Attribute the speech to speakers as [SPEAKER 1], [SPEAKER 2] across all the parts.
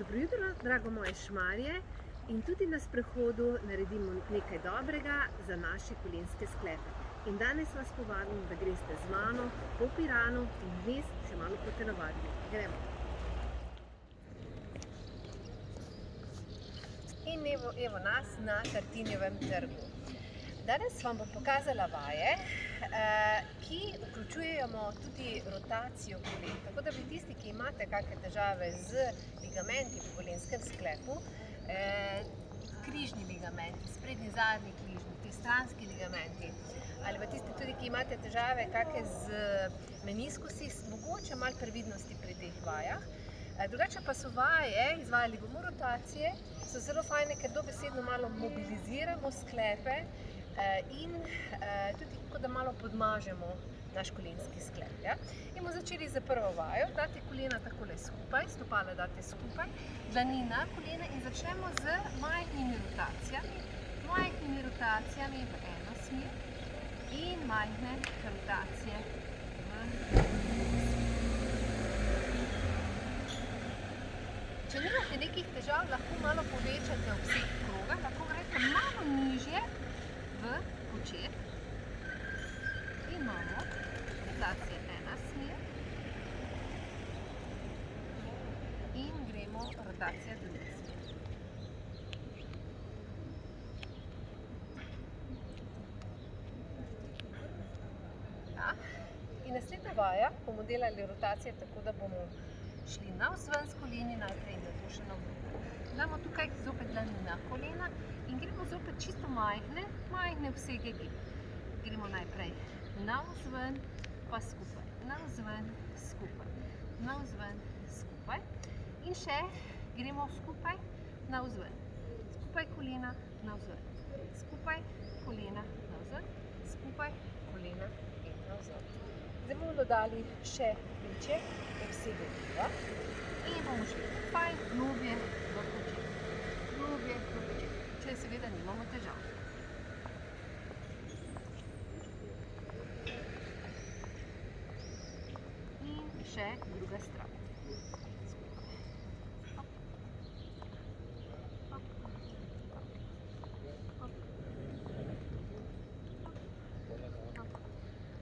[SPEAKER 1] Dobro jutro, drago moje Šmarje, in tudi na sprehodu naredimo nekaj dobrega za naše kolenske sklepe. In danes vas povabim, da greste z mano po Piranu in vmes še malo po telovadbi. Gremo! In evo nas na Tartinijevem trgu. Danes vam bom pokazala vaje, ki vključujemo tudi rotacijo kolen. Tako da bi tisti, ki imate kakšne težave z ligamenti po kolenskem sklepu, križni ligamenti, sprednji, zadnji križni, ti stranski ligamenti, ali pa tisti tudi, ki imate težave kakšne z meniskusi, mogoče malo previdnosti pri teh vajah. Drugače pa so vaje, izvajali bomo rotacije, so zelo fajne, ker dobesedno malo mobiliziramo sklepe in tudi tako, da malo podmažemo naš kolenski sklep. Ja? In bomo začeli z prvo vajo. Date kolena takole skupaj, stopala date skupaj, dlani na kolena in začnemo z majhnimi rotacijami v eno smer in majhne rotacije v drugo smer. Če nimate nekih težav, lahko malo povečate obseg kroga, lahko greste malo nižje v počet. Imamo rotacije ena smer in gremo rotacija druga smer. Ja. In naslednja vaja bomo delali rotacije tako, da bomo šli navzven s koleni najprej in nato še navzven. Damo tukaj zopet dlani na kolena in gremo zopet čisto majhne vsege gib. Gremo najprej navzven, pa skupaj, navzven, skupaj, navzven, skupaj. In še gremo skupaj, navzven, skupaj kolena, navzven, skupaj kolena, navzven, skupaj kolena in navzven. Zdaj bomo dodali še večje obsege giba in bomo šli fajn globje v počet. Če seveda nimamo težav. In še druga stran.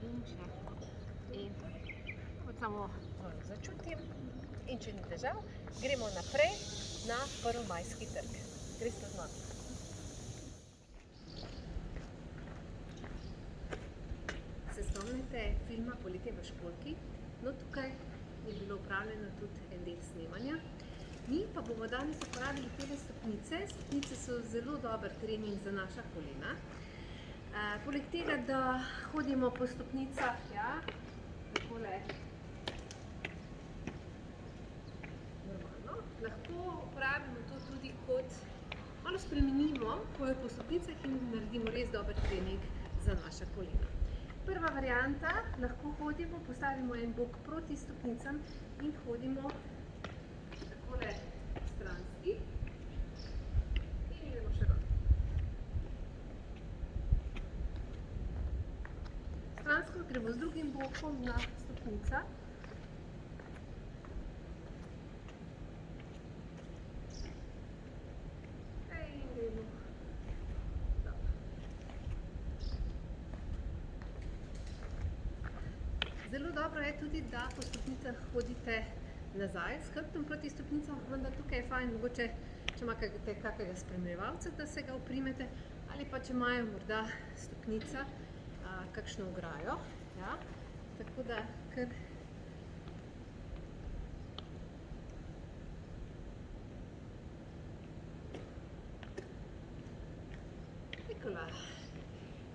[SPEAKER 1] In še. In kot samo začutim, in če ni težav, gremo naprej na prvomajski trg. Greste z mano. Se spomnite filma Poletje v školjki? No, tukaj je bilo upravljeno tudi en del snemanja. Mi pa bomo danes uporabili tele stopnice. Stopnice so zelo dober trening za naša kolena. Poleg tega, da hodimo po stopnicah, ja, takole normalno, lahko uporabimo to tudi kot malo spremenimo po stopnicah in naredimo res dober trening za naša kolena. Prva varianta, lahko hodimo, postavimo en bok proti stopnicam in hodimo takole stranski in gremo še rok. Stransko gremo z drugim bokom na stopnica. In gremo. Zelo dobro je tudi, da po stopnicah hodite nazaj s hrbtom proti stopnicam, vendar tukaj je fajn, mogoče, če imate kakega spremljevalca, da se ga oprimete, ali pa če imajo morda stopnica kakšno ograjo, ja, tako da kar Nikola.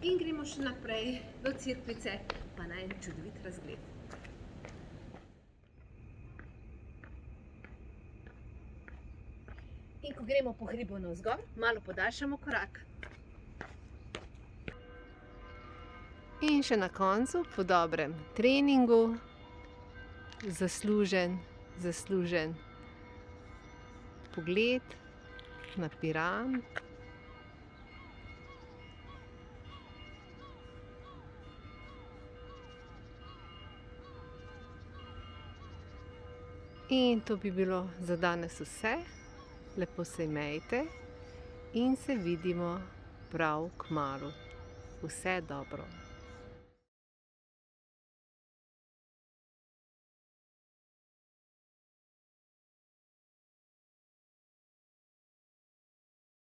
[SPEAKER 1] In gremo še naprej do Cerkvice, pa na en čudovit razgled. In ko gremo po hribu navzgor, malo podaljšamo korak. In še na koncu, po dobrem treningu, zaslužen pogled na Piran. In to bi bilo za danes vse. Lepo se imejte in se vidimo prav kmalu. Vse dobro.